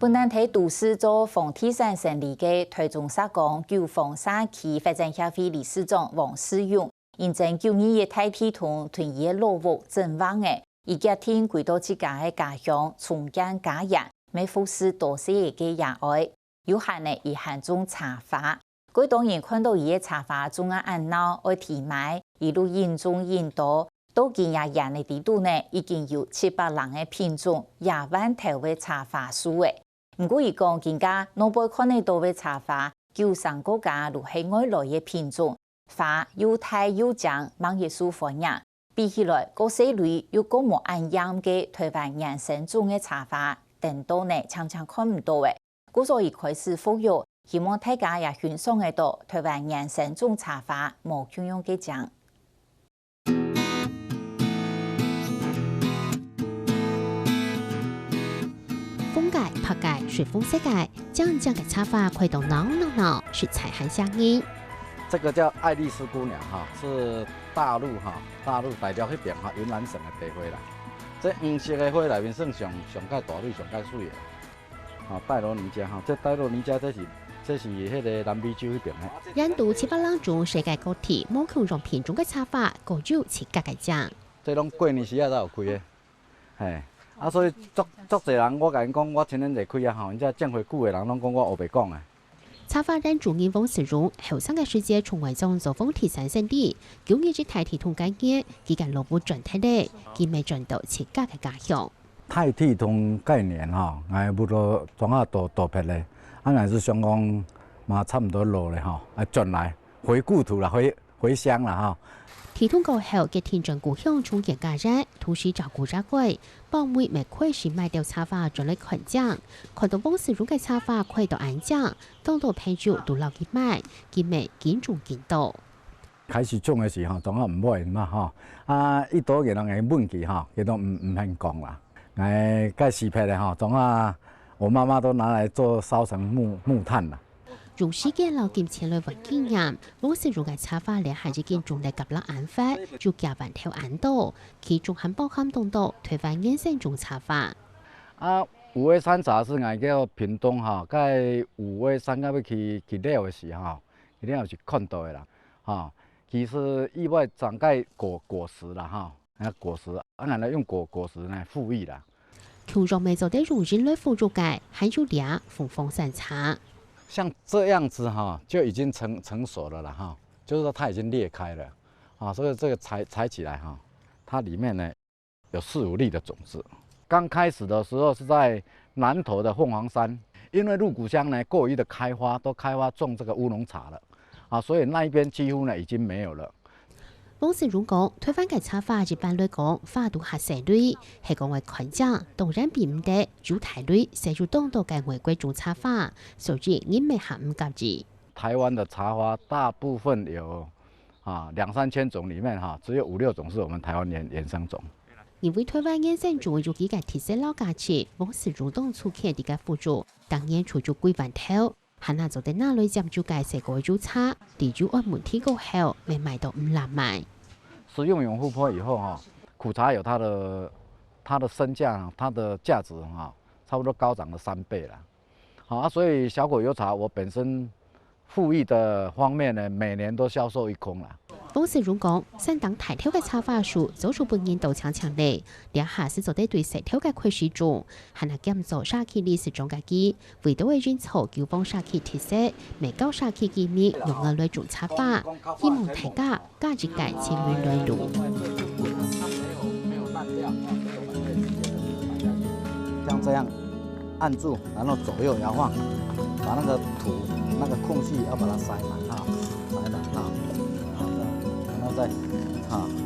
本南体都市做房地产成立嘅台中沙港旧房山区发展协会理事长王世勇，认证9年嘅大体同屯业落户正旺嘅，以家庭归到自家嘅家乡重建家业，未付出多些嘅野外，有限嘅以限中茶花。佢當然看到伊嘅茶花中嘅按鬧愛提賣，一路引中引多。到今也人嘅地度呢，已經有700人嘅品種，2萬頭嘅茶花樹嘅。唔過，伊講更加攞杯看得到嘅茶花，93個家都係外來嘅品種，花又大又長，蠻熱受歡迎。比起來，嗰些類又個冇按樣嘅台灣原生種嘅茶花，等到呢常常看唔到嘅。故所以開始呼籲，希望大家也欣賞得到台灣原生種茶花冇咁樣嘅講。風界、拍界、水風世界，這嘅插法快到鬧，是財和相應。這個叫愛麗絲姑娘哈，是大陸大陸那邊雲南省的地花啦。這黃色的花裏面算上較大蕊、上較水的。啊，戴羅尼加哈，這戴羅尼加這是迄個南美洲那邊的。印度700人中世界各地冇強種品種嘅插法，各有其格嘅獎。這攏過年時啊才有開的，嘿。啊，所以足濟人，我甲因講，我前年就開啊吼，人家種花久的人攏講我學袂講啊。插花人主人翁世榮，後生嘅世界從外種做風體產生地，9年至大體同概念，佢間落戶轉體咧，佢未轉到自家嘅家鄉。大體同概念吼，哎，不多裝下大撇咧，啊，硬是想講嘛差唔多落咧吼，啊轉來回故土啦，回鄉啦吼。體統過後嘅天津故鄉重建家人，同時照顧家規，幫妹未開始賣掉插花轉嚟群獎，看到王世榮嘅插花快到安獎，當到朋友都留佢買，佢未見中見到。開始種嘅時候，當然唔買嘛吼，啊，一多嘅人係問佢吼，佢都唔肯講啦。誒，蓋石片咧吼，當然我媽媽都拿來做燒成木炭啦。用時間留見前來揾經驗，王世榮嘅插花咧係已經種嚟夾啦眼法，就夾完條眼刀，其中很包含當到台灣原生種插花。啊，五味山茶是我叫屏東吼，蓋五味山要去了的時候，一定要去看到的啦，吼，其實意外長蓋果實啦，吼，啊果實，啊我哋用果實呢賦予啦。強壯未做得容人類輔助界，還有倆鳳凰山茶。像這樣子哈，就已經成熟了啦哈，就是說它已經裂開了，啊，所以這個採起來哈，它裡面呢有4、5粒的種子。剛開始的時候是在南投的鳳凰山，因為鹿谷鄉呢過於的開發，都開發種這個烏龍茶了，啊，所以那一邊幾乎呢已經沒有了。王世榮講，台灣嘅插花一般來講，花都係細蕊，係講為群獎，當然比唔得就大蕊，寫住當到嘅玫瑰種插花，所以你未行唔夾住。台灣的茶花大部分有2、3千種，裡面哈只有5、6種是我們台灣原生種。因為台灣原生種有幾個特色老價值，王世榮當初傾啲嘅輔助，當然除咗幾萬頭。係那做得那類佔住嘅成個就差，地主按門提高後，未賣到唔難賣。使用永護坡以後哈，苦茶有它的身價，它的價值哈，差不多高漲了3倍了。好啊，所以小果油茶我本身富裕的方面呢，每年都銷售一空了。王世榮講，山當大條嘅插花樹，做出半年度強力，兩下是做得對細條嘅開始種，係那兼做沙溪歷史種嘅基，為到嘅人草叫幫沙溪特色，未交沙溪機密用嘅來種插花，希望大家價值界前面來路。像這樣按住，然後左右搖晃，把那個土那個空隙要把它塞滿啊，塞滿啊。再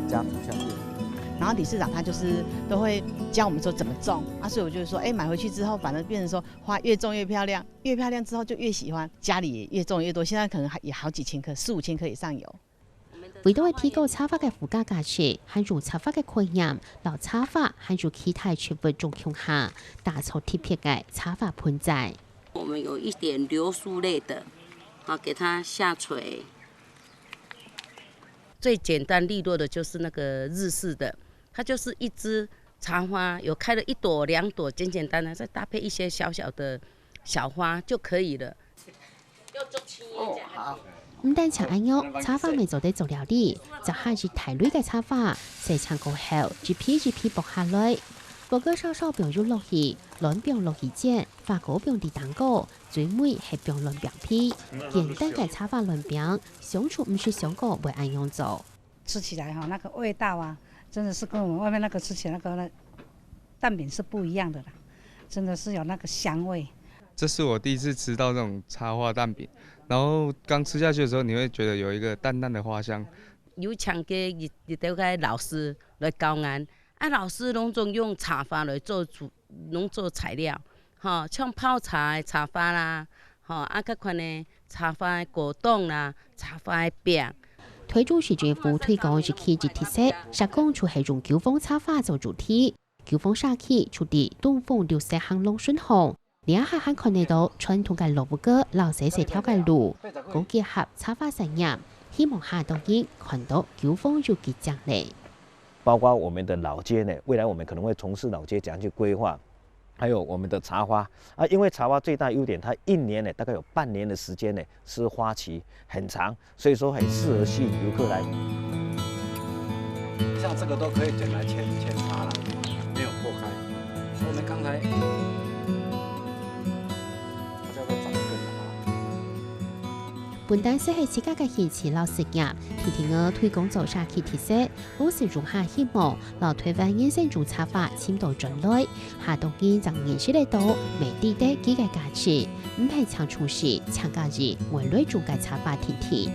加土下去，然後理事長他就是都會教我們說怎麼種啊，所以我就說，買回去之後，反正變成說花越種越漂亮，越漂亮之後就越喜歡，家裡也越種越多，現在可能也好幾千棵，4、5千棵以上有。為到提高插花嘅附加價值，還有插花嘅概念，留插花還有其他植物種向下，打造特別嘅插花盆栽。我們有一點流蘇類的，好給它下垂。最簡單利落的就是那個日式的，它就是一支插花有开了1朵、2朵，简简单单，再搭配一些小小的小花就可以了。哦，好。唔單請安樣，插花咪就得做料理，就下住提類嘅插花，洗乾過後，一批剝下來。不過稍稍放入落去，亂放落去煎，發糕放啲蛋糕，最尾係放亂餅皮。簡單嘅插花亂餅，相處唔是想過會安樣做。吃起來哈，那個味道啊，真的是跟我們外面那個吃起來那個蛋餅是不一樣的啦，真的是有那個香味。這是我第一次吃到這種插花蛋餅，然後剛吃下去的時候，你會覺得有一個淡淡的花香。有請嘅亦都個老師來教俺，老師攏總用茶花來做材料，像泡茶的茶花啦，嗰款呢茶花的果凍啦，茶花的餅。推主是政府推廣是氣質特色，社工就係用九峰插花做主題，九峰沙氣處地東風綠色行龍順紅。兩下還看得到傳統嘅蘿蔔糕、老細細條嘅路，共結合插花產業，希望下當然看到九峰就結獎嘞。包括我們的老街呢，未來我們可能會從事老街怎樣去規劃，還有我們的茶花啊，因為茶花最大優點，它1年呢大概有半年的時間呢是花期很長，所以說很適合吸引遊客來。像這個都可以剪來扦插了，沒有破開。我們剛才。本單是係自家嘅興趣老實業，天天推廣做沙氣特色，我是如下希望，老台灣人生做插花簽到進來，下當然就認識得到美啲的幾個價值，唔係搶廚師搶價值，為來做嘅插花天天。